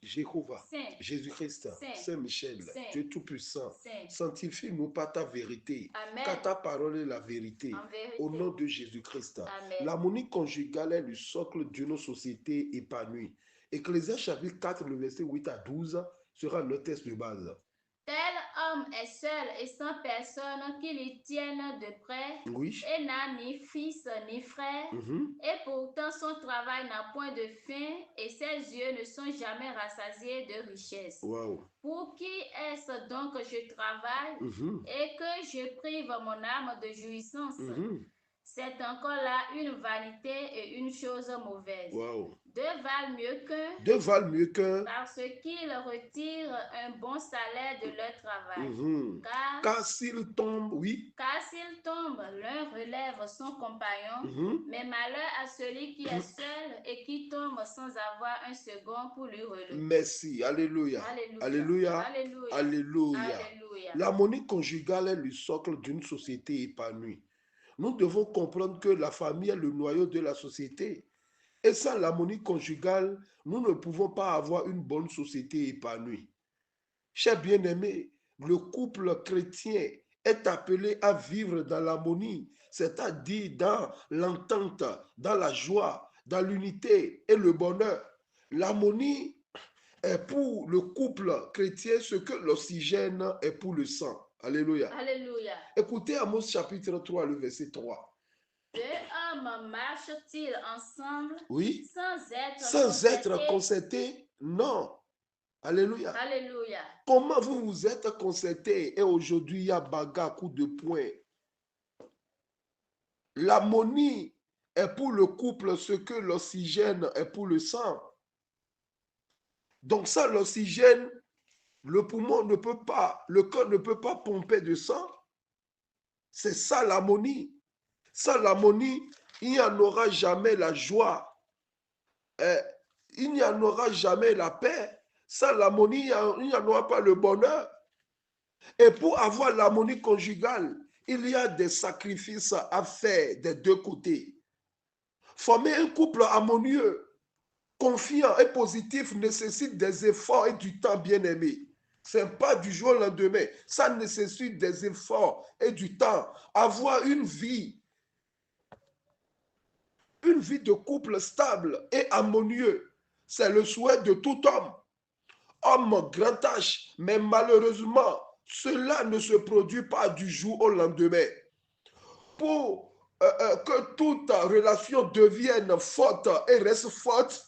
Jéhovah, Saint, Jésus-Christ, Saint, Saint-Michel, Saint, Dieu Tout-Puissant, Saint. sanctifie-nous par ta vérité, car Amen. ta parole est la vérité. En Au nom vérité. de Jésus-Christ, Amen. l'harmonie conjugale est le socle d'une société épanouie. Ecclésias chapitre 4, le verset 8 à 12 sera notre texte de base. Tel homme est seul et sans personne qui lui tienne de près, Oui. et n'a ni fils ni frère, et pourtant son travail n'a point de fin, et ses yeux ne sont jamais rassasiés de richesse. Wow. Pour qui est-ce donc que je travaille et que je prive mon âme de jouissance? C'est encore là une vanité et une chose mauvaise. Wow. Deux valent mieux qu'un. Deux valent mieux qu'un. Parce qu'ils retirent un bon salaire de leur travail. Car s'ils tombent, oui. Car s'ils tombent, l'un relève son compagnon, mais malheur à celui qui est seul et qui tombe sans avoir un second pour lui relever. Merci. Alléluia. Alléluia. Alléluia. Alléluia. Alléluia. L'harmonie conjugale est le socle d'une société épanouie. Nous devons comprendre que la famille est le noyau de la société. Et sans l'harmonie conjugale, nous ne pouvons pas avoir une bonne société épanouie. Chers bien-aimés, le couple chrétien est appelé à vivre dans l'harmonie, c'est-à-dire dans l'entente, dans la joie, dans l'unité et le bonheur. L'harmonie est pour le couple chrétien ce que l'oxygène est pour le sang. Alléluia. Alléluia. Écoutez Amos chapitre 3, le verset 3. Deux hommes marchent-ils ensemble, Oui. sans être concertés? Non. Alléluia. Alléluia. Comment vous vous êtes concertés et aujourd'hui il y a bagarre, coup de poing? L'harmonie est pour le couple ce que l'oxygène est pour le sang. Donc ça, l'oxygène, le poumon ne peut pas, le cœur ne peut pas pomper de sang. C'est ça l'harmonie. Sans l'harmonie, il n'y en aura jamais la joie. Il n'y en aura jamais la paix. Sans l'harmonie, il n'y en aura pas le bonheur. Et pour avoir l'harmonie conjugale, il y a des sacrifices à faire des deux côtés. Former un couple harmonieux, confiant et positif nécessite des efforts et du temps, bien-aimé. Ce n'est pas du jour au lendemain. Ça nécessite des efforts et du temps. Avoir une vie de couple stable et harmonieux, c'est le souhait de tout homme. Homme grand âge, mais malheureusement, cela ne se produit pas du jour au lendemain. Pour que toute relation devienne forte et reste forte,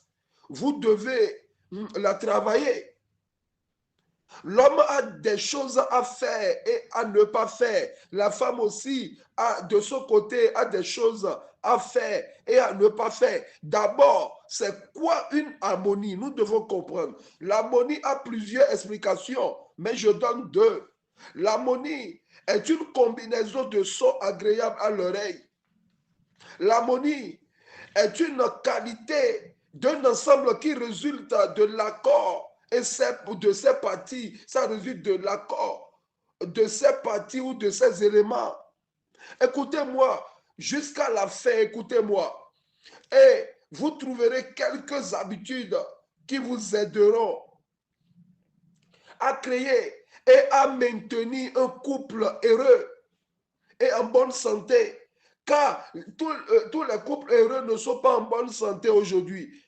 vous devez la travailler. L'homme a des choses à faire et à ne pas faire. La femme aussi, de son côté, a des choses à faire et à ne pas faire. D'abord, c'est quoi une harmonie? Nous devons comprendre. L'harmonie a plusieurs explications, mais je donne deux. L'harmonie est une combinaison de sons agréables à l'oreille. L'harmonie est une qualité d'un ensemble qui résulte de l'accord et de ces parties, ça résulte de l'accord de ces parties ou de ces éléments. Écoutez-moi, jusqu'à la fin, écoutez-moi. Et vous trouverez quelques habitudes qui vous aideront à créer et à maintenir un couple heureux et en bonne santé. Car tous les couples heureux ne sont pas en bonne santé aujourd'hui.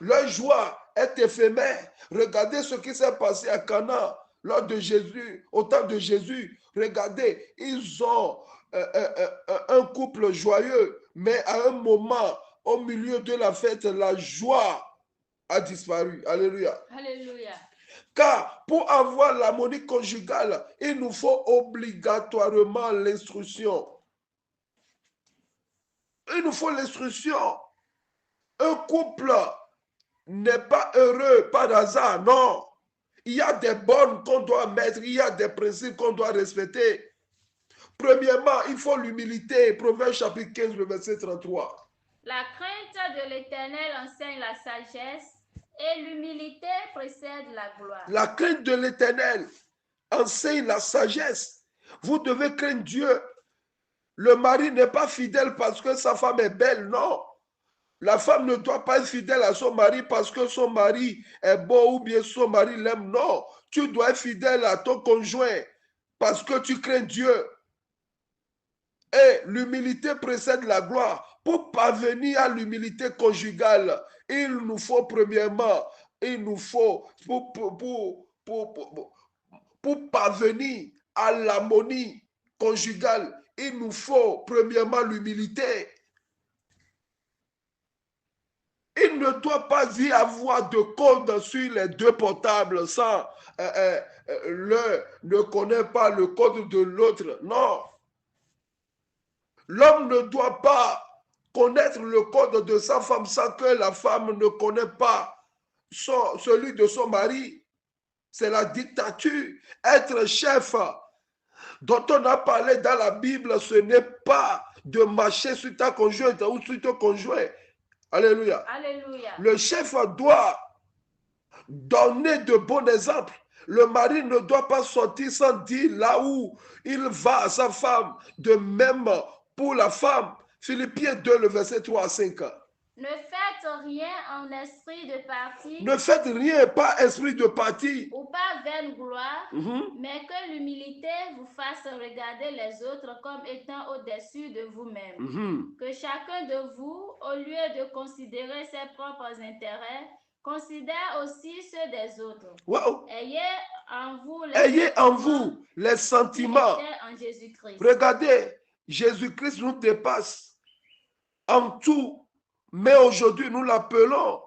Leur joie est éphémère. Regardez ce qui s'est passé à Cana lors de Jésus, au temps de Jésus. Regardez, ils ont un couple joyeux, mais à un moment, au milieu de la fête, la joie a disparu. Alléluia. Alléluia. Car pour avoir l'harmonie conjugale, il nous faut obligatoirement l'instruction. Il nous faut l'instruction. Un couple n'est pas heureux par hasard, non. Il y a des bornes qu'on doit mettre, il y a des principes qu'on doit respecter. Premièrement, il faut l'humilité. Proverbe chapitre 15, le verset 33. La crainte de l'Éternel enseigne la sagesse et l'humilité précède la gloire. La crainte de l'Éternel enseigne la sagesse. Vous devez craindre Dieu. Le mari n'est pas fidèle parce que sa femme est belle, non. La femme ne doit pas être fidèle à son mari parce que son mari est beau ou bien son mari l'aime. Non, tu dois être fidèle à ton conjoint parce que tu crains Dieu. Et l'humilité précède la gloire. Pour parvenir à l'humilité conjugale, il nous faut premièrement, pour parvenir à l'harmonie conjugale, il nous faut premièrement l'humilité. Il ne doit pas y avoir de code sur les deux portables sans l'un ne connaît pas le code de l'autre. Non. L'homme ne doit pas connaître le code de sa femme sans que la femme ne connaisse pas celui de son mari. C'est la dictature. Être chef, dont on a parlé dans la Bible, ce n'est pas de marcher sur ta conjointe ou sur ton conjoint. Alléluia. Alléluia. Le chef doit donner de bons exemples. Le mari ne doit pas sortir sans dire là où il va à sa femme. De même pour la femme. Philippiens 2, le verset 3 à 5. Ne faites rien en esprit de parti. Ne faites rien par esprit de parti. Ou par vaine gloire, mais que l'humilité vous fasse regarder les autres comme étant au-dessus de vous-même. Que chacun de vous, au lieu de considérer ses propres intérêts, considère aussi ceux des autres. Wow. Ayez en vous les sentiments en Jésus-Christ. Regardez, Jésus-Christ nous dépasse en tout, mais aujourd'hui nous l'appelons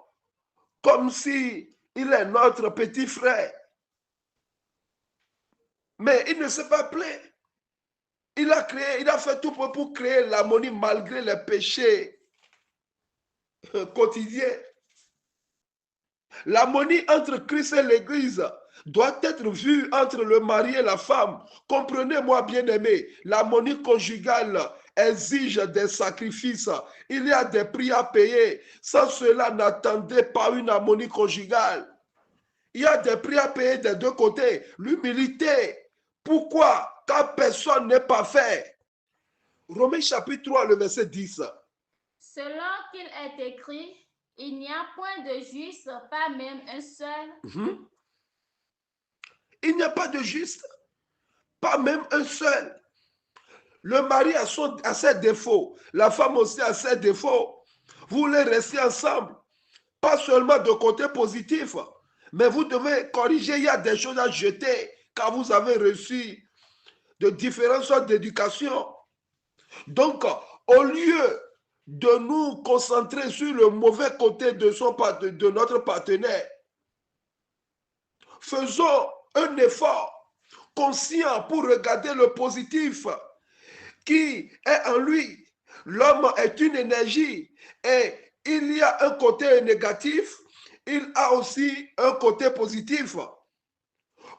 comme si il est notre petit frère. Mais il ne s'est pas plaint. Il a fait tout pour créer l'harmonie malgré les péchés quotidiens. L'harmonie entre Christ et l'Église doit être vue entre le mari et la femme. Comprenez-moi, bien-aimés, l'harmonie conjugale exige des sacrifices. Il y a des prix à payer. Sans cela, n'attendez pas une harmonie conjugale. Il y a des prix à payer des deux côtés. L'humilité. Pourquoi? Car personne n'est parfait. Romains chapitre 3, le verset 10. Selon qu'il est écrit, il n'y a point de juste, pas même un seul. Il n'y a pas de juste, pas même un seul. Le mari a ses défauts, la femme aussi a ses défauts. Vous voulez rester ensemble, pas seulement de côté positif, mais vous devez corriger. Il y a des choses à jeter car vous avez reçu de différentes sortes d'éducation. Donc, au lieu de nous concentrer sur le mauvais côté de notre partenaire, faisons un effort conscient pour regarder le positif qui est en lui. L'homme est une énergie et il y a un côté négatif, il a aussi un côté positif.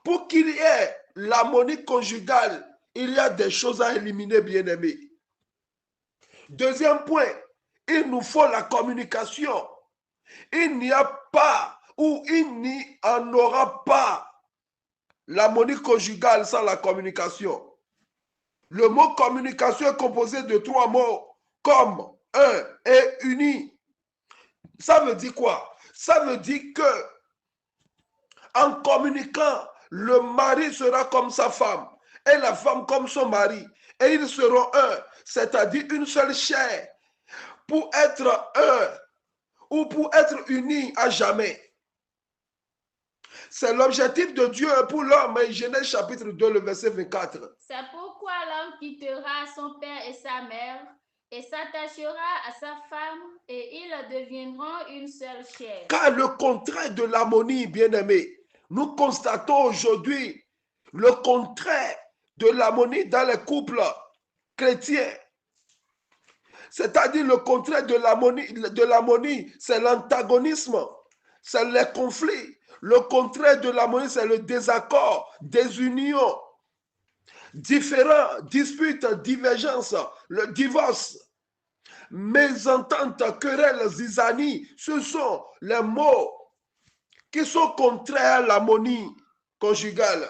Pour qu'il y ait l'harmonie conjugale, il y a des choses à éliminer, bien-aimés. Deuxième point, il nous faut la communication. Il n'y a pas ou il n'y en aura pas l'harmonie conjugale sans la communication. Le mot communication est composé de 3 mots, comme, un et uni. Ça veut dire quoi? Ça veut dire que en communiquant, le mari sera comme sa femme et la femme comme son mari. Et ils seront un, c'est-à-dire une seule chair, pour être un ou pour être unis à jamais. C'est l'objectif de Dieu pour l'homme. Genèse chapitre 2, le verset 24. C'est pourquoi l'homme quittera son père et sa mère et s'attachera à sa femme et ils deviendront une seule chair. Car le contraire de l'harmonie, bien-aimé, nous constatons aujourd'hui le contraire de l'harmonie dans les couples chrétiens. C'est-à-dire le contraire de l'harmonie, c'est l'antagonisme, c'est les conflits. Le contraire de l'harmonie, c'est le désaccord, désunion, différends, disputes, divergences, le divorce, mésentente, querelles, zizanie. Ce sont les mots qui sont contraires à l'harmonie conjugale.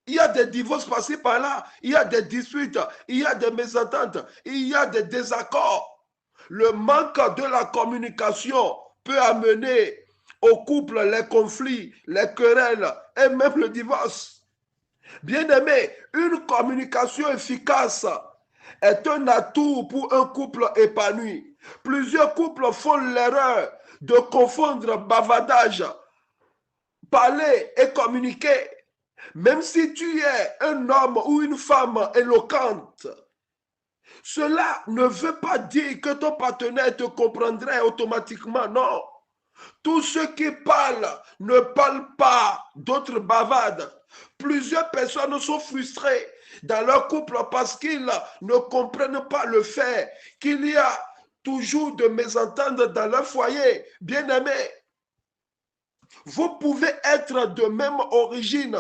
Il y a des divorces passés par là, il y a des disputes, il y a des mésententes, il y a des désaccords. le manque de la communication peut amener au couple les conflits, les querelles et même le divorce. Bien-aimé, une communication efficace est un atout pour un couple épanoui. Plusieurs couples font l'erreur de confondre bavardage, parler et communiquer. Même si tu es un homme ou une femme éloquente, cela ne veut pas dire que ton partenaire te comprendrait automatiquement, non. Tous ceux qui parlent ne parlent pas, d'autres bavardent. Plusieurs personnes sont frustrées dans leur couple parce qu'ils ne comprennent pas le fait qu'il y a toujours de mésententes dans leur foyer. Bien-aimés, vous pouvez être de même origine,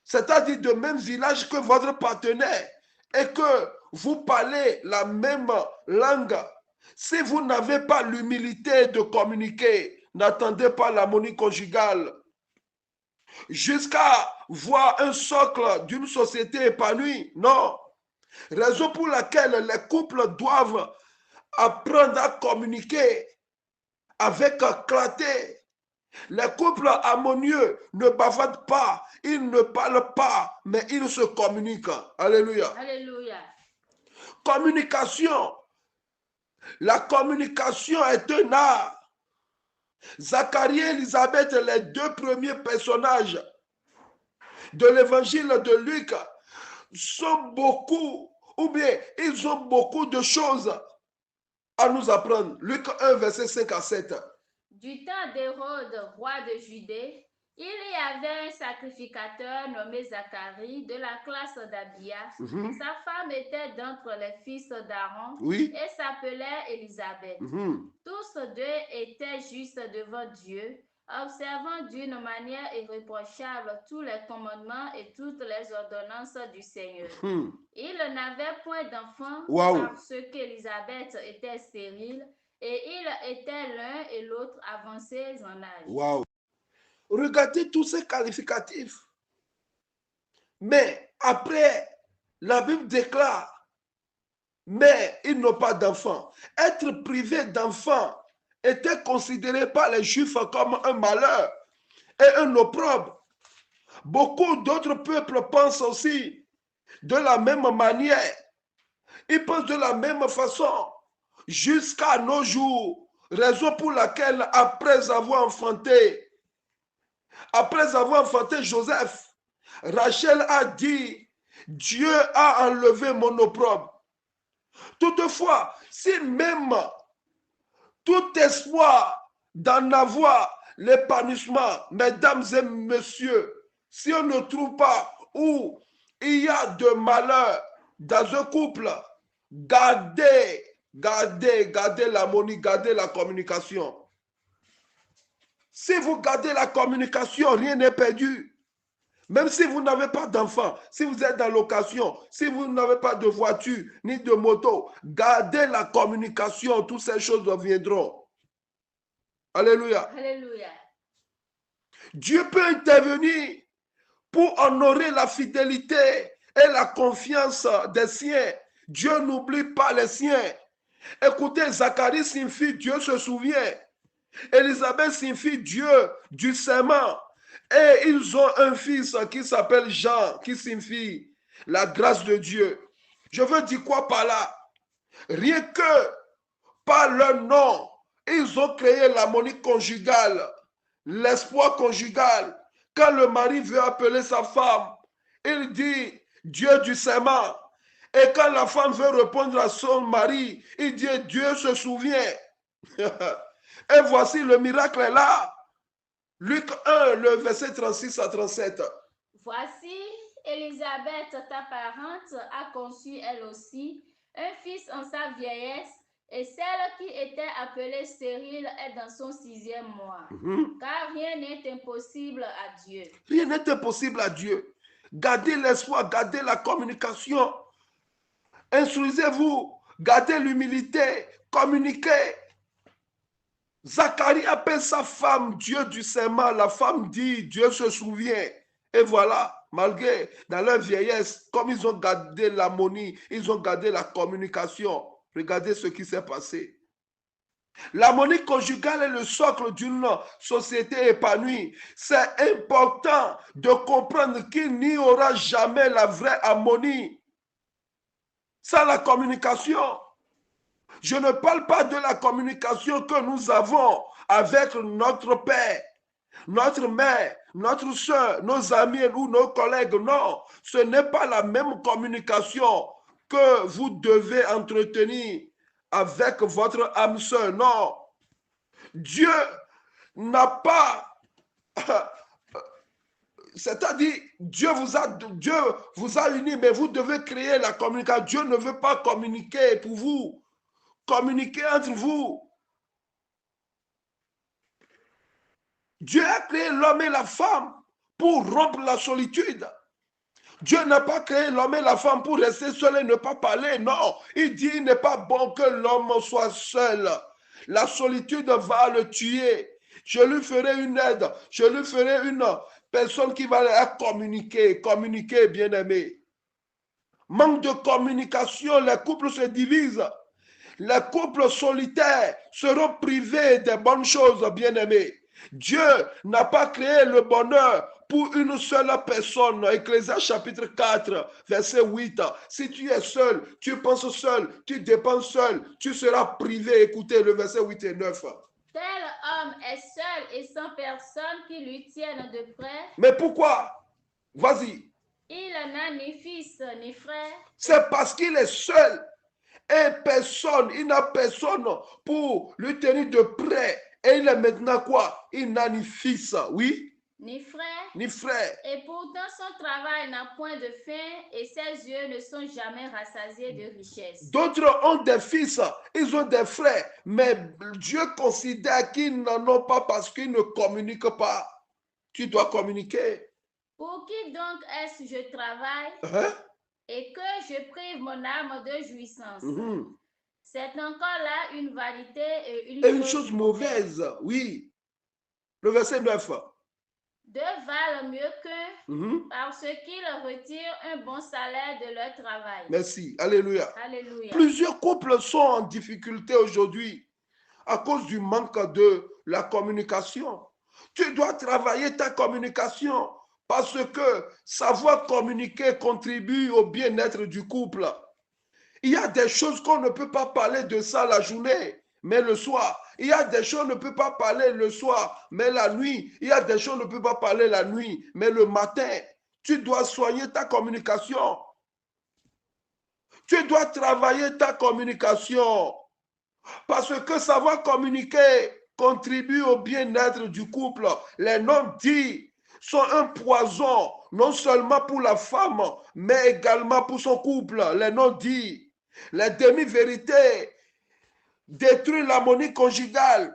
c'est-à-dire de même village que votre partenaire, et que vous parlez la même langue. Si vous n'avez pas l'humilité de communiquer, n'attendez pas l'harmonie conjugale. Jusqu'à voir un socle d'une société épanouie, non. Raison pour laquelle les couples doivent apprendre à communiquer avec clarté. Les couples harmonieux ne bavardent pas, ils ne parlent pas, mais ils se communiquent. Alléluia. Alléluia. Communication. La communication est un art. Zacharie et Élisabeth, les deux premiers personnages de l'évangile de Luc, sont beaucoup, ou bien ils ont beaucoup de choses à nous apprendre. Luc 1, verset 5 à 7. Du temps d'Hérode, roi de Judée, il y avait un sacrificateur nommé Zacharie de la classe d'Abia. Sa femme était d'entre les fils d'Aaron et s'appelait Élisabeth. Tous deux étaient justes devant Dieu, observant d'une manière irréprochable tous les commandements et toutes les ordonnances du Seigneur. Ils n'avaient point d'enfants parce qu'Élisabeth était stérile et ils étaient l'un et l'autre avancés en âge. Wow. Regardez tous ces qualificatifs. Mais après, la Bible déclare, mais ils n'ont pas d'enfants. Être privé d'enfants était considéré par les Juifs comme un malheur et un opprobre. Beaucoup d'autres peuples pensent aussi de la même manière. Ils pensent de la même façon jusqu'à nos jours. Raison pour laquelle, après avoir enfanté Joseph, Rachel a dit, Dieu a enlevé mon opprobre. Toutefois, si même tout espoir d'en avoir l'épanouissement, mesdames et messieurs, si on ne trouve pas où il y a de malheur dans un couple, gardez l'harmonie, gardez la communication. Si vous gardez la communication, rien n'est perdu. Même si vous n'avez pas d'enfants, si vous êtes dans location, si vous n'avez pas de voiture ni de moto, gardez la communication, toutes ces choses viendront. Alléluia. Alléluia. Dieu peut intervenir pour honorer la fidélité et la confiance des siens. Dieu n'oublie pas les siens. Écoutez, Zacharie signifie Dieu se souvient. Élisabeth signifie Dieu du serment. Et ils ont un fils qui s'appelle Jean, qui signifie la grâce de Dieu. Je veux dire quoi par là? Rien que par leur nom, ils ont créé l'harmonie conjugale, l'espoir conjugal. Quand le mari veut appeler sa femme, il dit Dieu du serment. Et quand la femme veut répondre à son mari, il dit Dieu se souvient. Et voici le miracle est là. Luc 1, le verset 36 à 37. Voici, Élisabeth, ta parente, a conçu elle aussi un fils en sa vieillesse, et celle qui était appelée stérile est dans son 6e mois. Car rien n'est impossible à Dieu. Rien n'est impossible à Dieu. Gardez l'espoir, gardez la communication. Instruisez-vous, gardez l'humilité, communiquez. Zacharie appelle sa femme Dieu du serment. La femme dit Dieu se souvient. Et voilà, malgré dans leur vieillesse, comme ils ont gardé l'harmonie, ils ont gardé la communication. Regardez ce qui s'est passé. L'harmonie conjugale est le socle d'une société épanouie. C'est important de comprendre qu'il n'y aura jamais la vraie harmonie sans la communication. Je ne parle pas de la communication que nous avons avec notre père, notre mère, notre soeur, nos amis ou nos collègues. Non, ce n'est pas la même communication que vous devez entretenir avec votre âme sœur. Non, Dieu n'a pas, c'est-à-dire Dieu vous a unis, mais vous devez créer la communication. Dieu ne veut pas communiquer pour vous. Communiquez entre vous. Dieu a créé l'homme et la femme pour rompre la solitude. Dieu n'a pas créé l'homme et la femme pour rester seul et ne pas parler. Non, il dit il n'est pas bon que l'homme soit seul. La solitude va le tuer. Je lui ferai une aide. Je lui ferai une personne qui va communiquer. Communiquer, bien-aimé. Manque de communication, les couples se divisent. Les couples solitaires seront privés des bonnes choses, bien-aimés. Dieu n'a pas créé le bonheur pour une seule personne. Ecclésiaste chapitre 4, verset 8. Si tu es seul, tu penses seul, tu dépenses seul, tu seras privé. Écoutez le verset 8 et 9. Tel homme est seul et sans personne qui lui tienne de près. Mais pourquoi? Vas-y. Il n'a ni fils ni frère. C'est parce qu'il est seul. Et personne, il n'a personne pour lui tenir de près. Et il est maintenant quoi? Il n'a ni fils, oui? Ni frère. Ni frère. Et pourtant son travail n'a point de fin et ses yeux ne sont jamais rassasiés de richesse. D'autres ont des fils, ils ont des frères, mais Dieu considère qu'ils n'en ont pas parce qu'ils ne communiquent pas. Tu dois communiquer. Pour qui donc est-ce que je travaille? Et que je prive mon âme de jouissance. C'est encore là une vanité et une chose mauvaise. Oui. Le verset 9. Deux valent mieux qu'un parce qu'ils retirent un bon salaire de leur travail. Merci. Alléluia. Alléluia. Plusieurs couples sont en difficulté aujourd'hui à cause du manque de la communication. Tu dois travailler ta communication. Parce que savoir communiquer contribue au bien-être du couple. Il y a des choses qu'on ne peut pas parler de ça la journée, mais le soir. Il y a des choses qu'on ne peut pas parler le soir, mais la nuit. Il y a des choses qu'on ne peut pas parler la nuit, mais le matin. Tu dois soigner ta communication. Tu dois travailler ta communication. Parce que savoir communiquer contribue au bien-être du couple. Les non-dits sont un poison, non seulement pour la femme, mais également pour son couple. Les non-dits, les demi-vérités détruisent l'harmonie conjugale.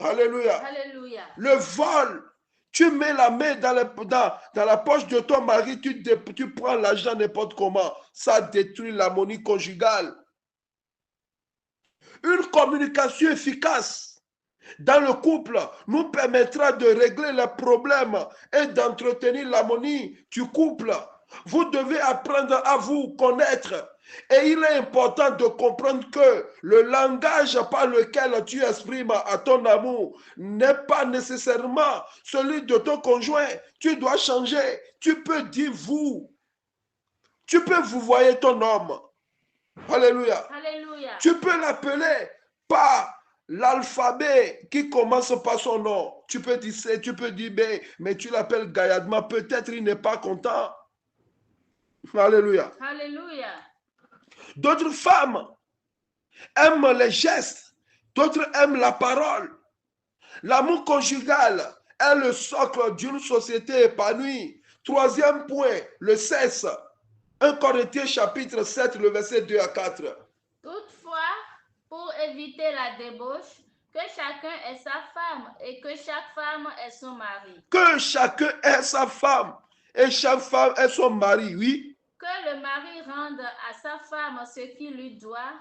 Alléluia. Alléluia. Le vol, tu mets la main dans la poche de ton mari, tu prends l'argent n'importe comment. Ça détruit l'harmonie conjugale. Une communication efficace dans le couple nous permettra de régler les problèmes et d'entretenir l'harmonie du couple. Vous devez apprendre à vous connaître. Et il est important de comprendre que le langage par lequel tu exprimes à ton amour n'est pas nécessairement celui de ton conjoint. Tu dois changer. Tu peux dire vous. Tu peux vous voyez ton homme. Alléluia. Alléluia. Tu peux l'appeler par l'alphabet qui commence par son nom. Tu peux dire C, tu peux dire B, mais tu l'appelles gaillardement. Peut-être il n'est pas content. Alléluia. Alléluia. D'autres femmes aiment les gestes, d'autres aiment la parole. L'amour conjugal est le socle d'une société épanouie. Troisième point, le sexe. 1 Corinthiens chapitre 7, le verset 2 à 4. Toutefois, pour éviter la débauche, que chacun ait sa femme et que chaque femme ait son mari. Que chacun ait sa femme et chaque femme ait son mari, oui. Que le mari rende à sa femme ce qu'il lui doit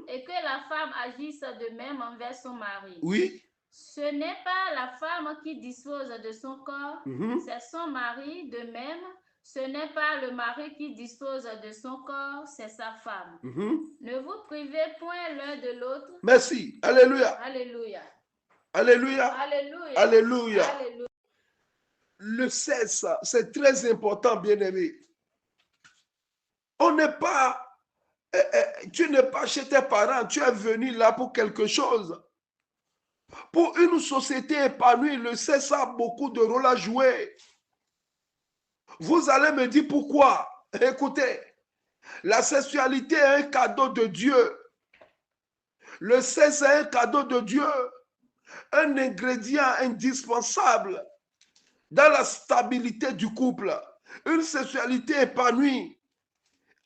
et que la femme agisse de même envers son mari. Oui. Ce n'est pas la femme qui dispose de son corps, c'est son mari de même. ce n'est pas le mari qui dispose de son corps, c'est sa femme. Ne vous privez point l'un de l'autre. Merci. Alléluia. Alléluia. Alléluia. Alléluia. Alléluia. Alléluia. Le sexe, c'est très important, bien-aimé. On n'est pas, tu n'es pas chez tes parents, tu es venu là pour quelque chose. Pour une société épanouie, le sexe a beaucoup de rôle à jouer. Vous allez me dire pourquoi. Écoutez, la sexualité est un cadeau de Dieu. Le sexe est un cadeau de Dieu. Un ingrédient indispensable dans la stabilité du couple. Une sexualité épanouie,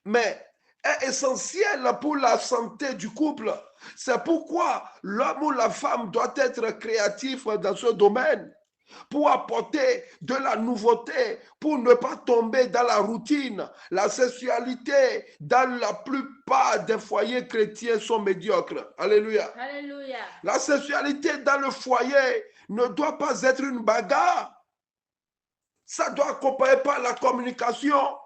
mais est essentielle pour la santé du couple. C'est pourquoi l'homme ou la femme doit être créatif dans ce domaine pour apporter de la nouveauté, pour ne pas tomber dans la routine. La sexualité dans la plupart des foyers chrétiens sont médiocres. Alléluia. Alléluia. La sexualité dans le foyer ne doit pas être une bagarre. Ça doit accompagner par la communication.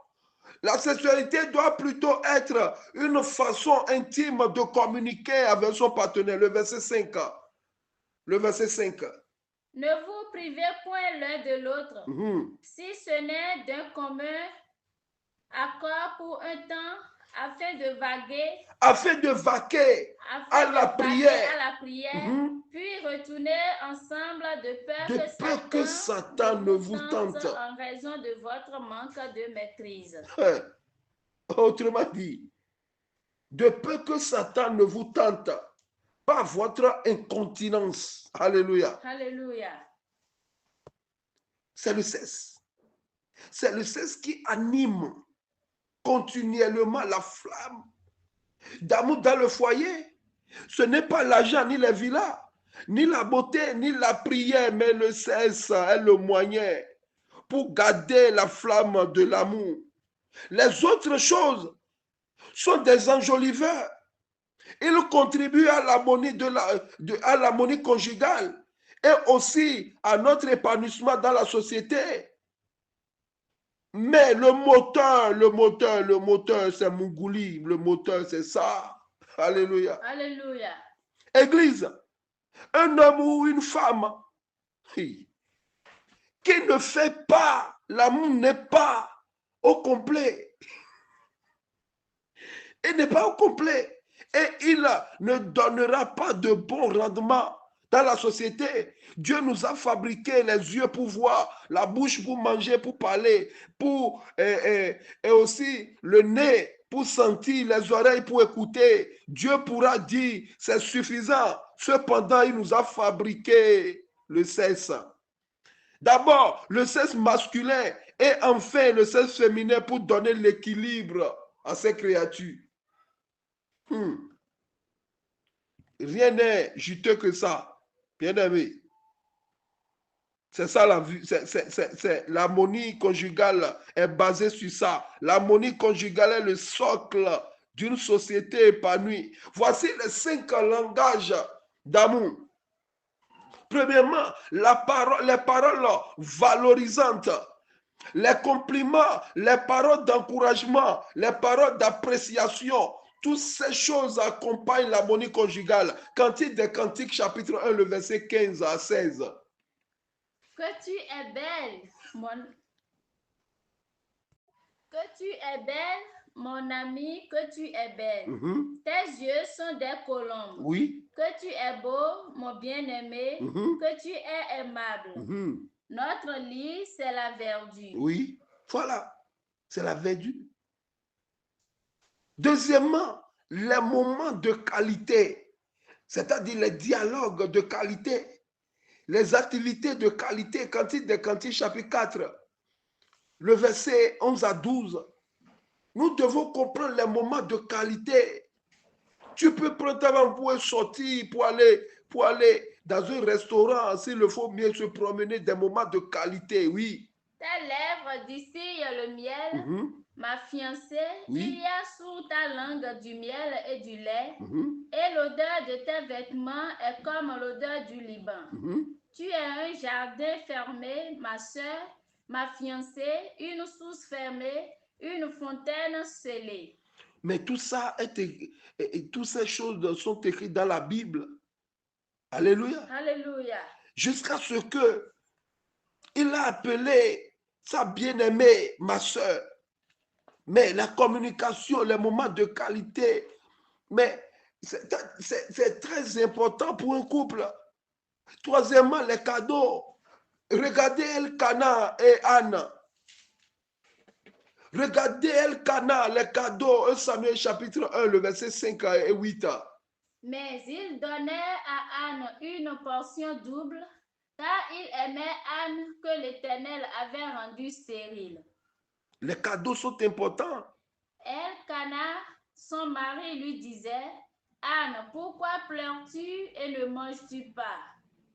La sexualité doit plutôt être une façon intime de communiquer avec son partenaire. Le verset 5. Le verset 5. Ne vous privez point l'un de l'autre, si ce n'est d'un commun accord pour un temps, afin de vaquer à la prière, puis retourner ensemble de peur que Satan ne vous tente en raison de votre manque de maîtrise. Autrement dit, de peur que Satan ne vous tente par votre incontinence. Alléluia. Alléluia. C'est le sexe. C'est le sexe qui anime continuellement la flamme d'amour dans le foyer. Ce n'est pas l'argent, ni les villas, ni la beauté, ni la prière, mais le sexe est le moyen pour garder la flamme de l'amour. Les autres choses sont des enjoliveurs. Ils contribuent à l'harmonie conjugale et aussi à notre épanouissement dans la société. Mais le moteur, c'est Mougouli. Le moteur, c'est ça. Alléluia. Alléluia. Église, un homme ou une femme qui ne fait pas, l'amour n'est pas au complet. Il n'est pas au complet. Et il ne donnera pas de bon rendement dans la société. Dieu nous a fabriqué les yeux pour voir, la bouche pour manger, pour parler, et aussi le nez pour sentir, les oreilles pour écouter. Dieu pourra dire, c'est suffisant. Cependant, il nous a fabriqué le sexe. D'abord, le sexe masculin et enfin le sexe féminin pour donner l'équilibre à ces créatures. Rien n'est juteux que ça, bien aimé. C'est ça la vue, c'est l'harmonie conjugale est basée sur ça. L'harmonie conjugale est le socle d'une société épanouie. Voici les 5 langages d'amour. Premièrement, les paroles valorisantes, les compliments, les paroles d'encouragement, les paroles d'appréciation. Toutes ces choses accompagnent l'harmonie conjugale. Cantique des Cantiques, chapitre 1, le verset 15 à 16. Que tu es belle, mon ami, que tu es belle. Tes yeux sont des colombes. Oui. Que tu es beau, mon bien-aimé, que tu es aimable. Notre lit, c'est la verdure. Oui, voilà, c'est la verdure. Deuxièmement, les moments de qualité, c'est-à-dire les dialogues de qualité, les activités de qualité. Cantique des Cantiques, chapitre 4, le verset 11 à 12. Nous devons comprendre les moments de qualité. Tu peux prendre ta main pour sortir, pour aller dans un restaurant, s'il le faut mieux se promener, des moments de qualité, oui. Tes lèvres distillent le miel, ma fiancée, il y a sur ta langue du miel et du lait, et l'odeur de tes vêtements est comme l'odeur du Liban. Tu es un jardin fermé, ma sœur, ma fiancée, une source fermée, une fontaine scellée. Mais tout ça et toutes ces choses sont écrites dans la Bible. Alléluia. Alléluia. Jusqu'à ce que il a appelé sa bien-aimée, ma soeur. Mais la communication, les moments de qualité, mais c'est très important pour un couple. Troisièmement, les cadeaux. Regardez Elkana et Anne. Regardez Elkana, les cadeaux, 1 Samuel chapitre 1, le verset 5 et 8. Mais il donnait à Anne une portion double, car il aimait Anne que l'Éternel avait rendue stérile. Les cadeaux sont importants. Elkana, son mari, lui disait, Anne, pourquoi pleures-tu et ne manges-tu pas?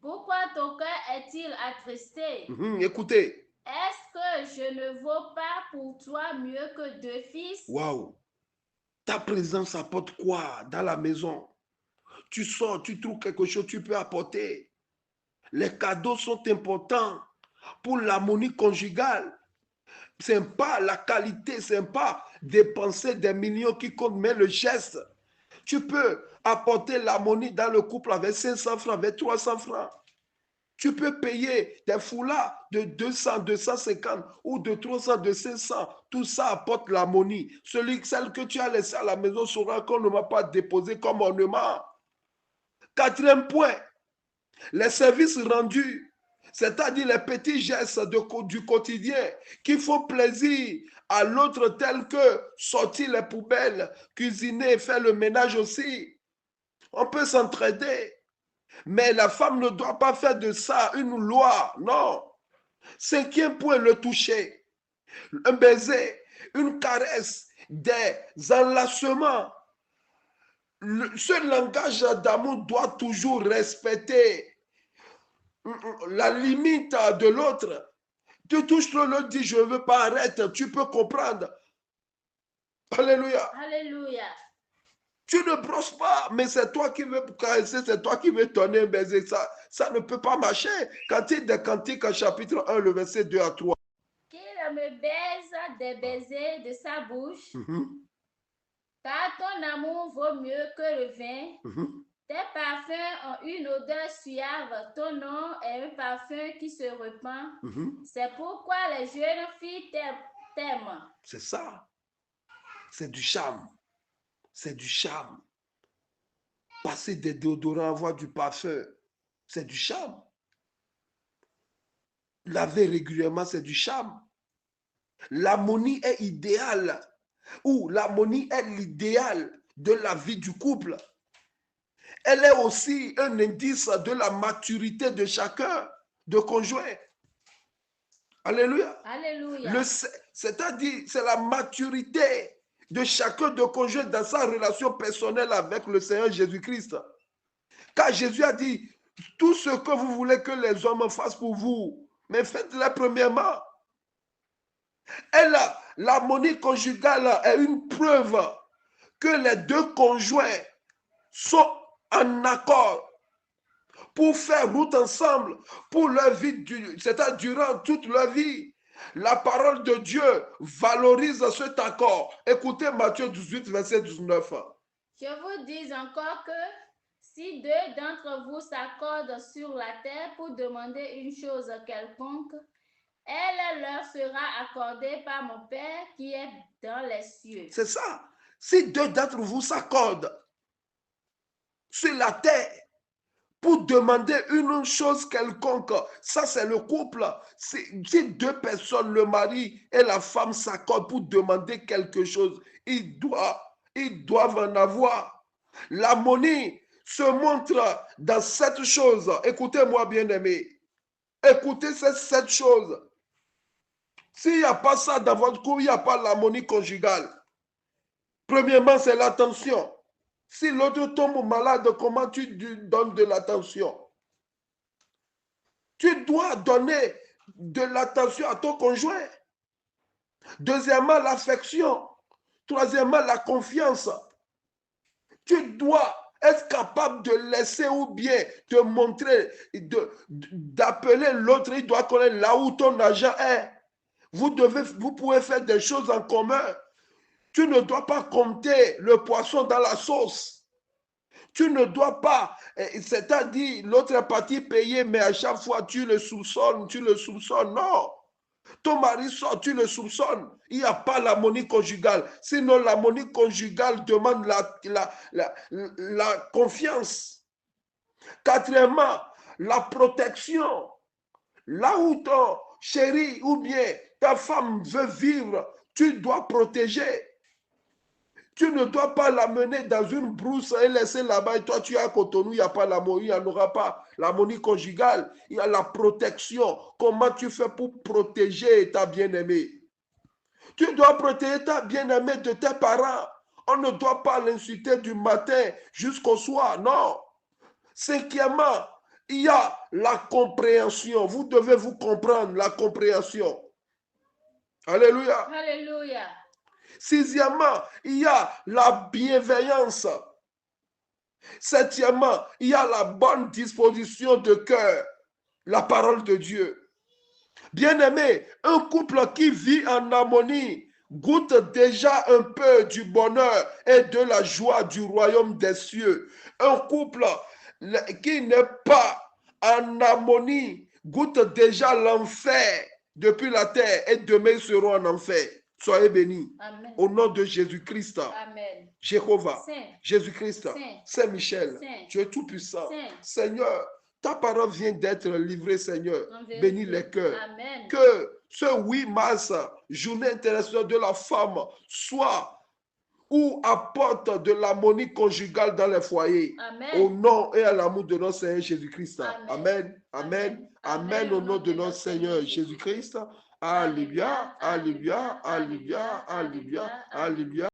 Pourquoi ton cœur est-il attristé? Écoutez. Est-ce que je ne vaux pas pour toi mieux que 2 fils? Waouh! Ta présence apporte quoi dans la maison? Tu sors, tu trouves quelque chose, tu peux apporter. Les cadeaux sont importants pour l'harmonie conjugale. Ce n'est pas la qualité, ce n'est pas dépenser des millions qui comptent, mais le geste. Tu peux apporter l'harmonie dans le couple avec 500 francs, avec 300 francs. Tu peux payer des foulards de 200, 250 ou de 300, de 500. Tout ça apporte l'harmonie. Celle que tu as laissée à la maison saura qu'on ne m'a pas déposé comme ornement. Quatrième point, les services rendus, c'est-à-dire les petits gestes du quotidien qui font plaisir à l'autre, tels que sortir les poubelles, cuisiner, faire le ménage aussi. On peut s'entraider. Mais la femme ne doit pas faire de ça une loi, non. Cinquième point, le toucher. Un baiser, une caresse, des enlacements. Ce langage d'amour doit toujours respecter la limite de l'autre. Tu touches l'autre, dis je ne veux pas, arrête, tu peux comprendre. Alléluia. Alléluia. Tu ne brosses pas, mais c'est toi qui veux caresser, c'est toi qui veux donner un baiser. Ça ne peut pas marcher. Cantique des Cantiques, chapitre 1, le verset 2 à 3. Qu'il me baise des baisers de sa bouche, car ton amour vaut mieux que le vin. Tes parfums ont une odeur suave, ton nom est un parfum qui se répand. C'est pourquoi les jeunes filles t'aiment. C'est ça. C'est du charme. C'est du charme. Passer des déodorants, avoir du parfum, c'est du charme. Laver régulièrement, c'est du charme. L'harmonie est idéale, ou l'harmonie est l'idéal de la vie du couple. Elle est aussi un indice de la maturité de chacun, de conjoint. Alléluia. Alléluia. C'est-à-dire, c'est la maturité de chacun de conjoint dans sa relation personnelle avec le Seigneur Jésus-Christ. Car Jésus a dit, tout ce que vous voulez que les hommes fassent pour vous, mais faites-le premièrement. Et l'harmonie conjugale est une preuve que les deux conjoints sont en accord pour faire route ensemble pour leur vie, c'est-à-dire durant toute leur vie. La parole de Dieu valorise cet accord. Écoutez Matthieu 18, verset 19. Je vous dis encore que si 2 d'entre vous s'accordent sur la terre pour demander une chose quelconque, elle leur sera accordée par mon Père qui est dans les cieux. C'est ça. Si 2 d'entre vous s'accordent sur la terre pour demander une chose quelconque, ça c'est le couple. Si 2 personnes, le mari et la femme s'accordent pour demander quelque chose, ils doivent en avoir. L'harmonie se montre dans 7 choses. Écoutez-moi bien aimé. Écoutez ces 7 choses. S'il n'y a pas ça dans votre couple, il n'y a pas l'harmonie conjugale. Premièrement, c'est l'attention. Si l'autre tombe malade, comment tu donnes de l'attention? Tu dois donner de l'attention à ton conjoint. Deuxièmement, l'affection. Troisièmement, la confiance. Tu dois être capable de laisser ou bien de montrer, d'appeler l'autre. Il doit connaître là où ton argent est. Vous pouvez faire des choses en commun. Tu ne dois pas compter le poisson dans la sauce. Tu ne dois pas, c'est-à-dire l'autre partie payer, mais à chaque fois tu le soupçonnes. Non. Ton mari sort, tu le soupçonnes. Il n'y a pas l'harmonie conjugale. Sinon, l'harmonie conjugale demande la confiance. Quatrièmement, la protection. Là où ton chéri ou bien ta femme veut vivre, tu dois protéger. Tu ne dois pas l'amener dans une brousse et laisser là-bas. Et toi, tu es à Cotonou, il n'y a pas l'harmonie, il n'y en aura pas l'harmonie conjugale. Il y a la protection. Comment tu fais pour protéger ta bien-aimée? Tu dois protéger ta bien-aimée de tes parents. On ne doit pas l'insulter du matin jusqu'au soir, non. Cinquièmement, il y a la compréhension. Vous devez vous comprendre, la compréhension. Alléluia. Alléluia. Sixièmement, il y a la bienveillance. Septièmement, il y a la bonne disposition de cœur, la parole de Dieu. Bien-aimé, un couple qui vit en harmonie goûte déjà un peu du bonheur et de la joie du royaume des cieux. Un couple qui n'est pas en harmonie goûte déjà l'enfer depuis la terre et demain ils seront en enfer. Soyez bénis. Amen. Au nom de Jésus-Christ. Amen. Jéhovah, Jésus-Christ, Saint-Michel, tu es tout puissant. Seigneur, ta parole vient d'être livrée, Seigneur. Bénis les cœurs. Amen. Que ce 8 mars, journée internationale de la femme, soit ou apporte de l'harmonie conjugale dans les foyers. Amen. Au nom et à l'amour de notre Seigneur Jésus-Christ. Amen. Amen. Amen. Au nom de notre Seigneur Jésus-Christ. Alléluia. Alléluia. Alléluia. Alléluia. Alléluia.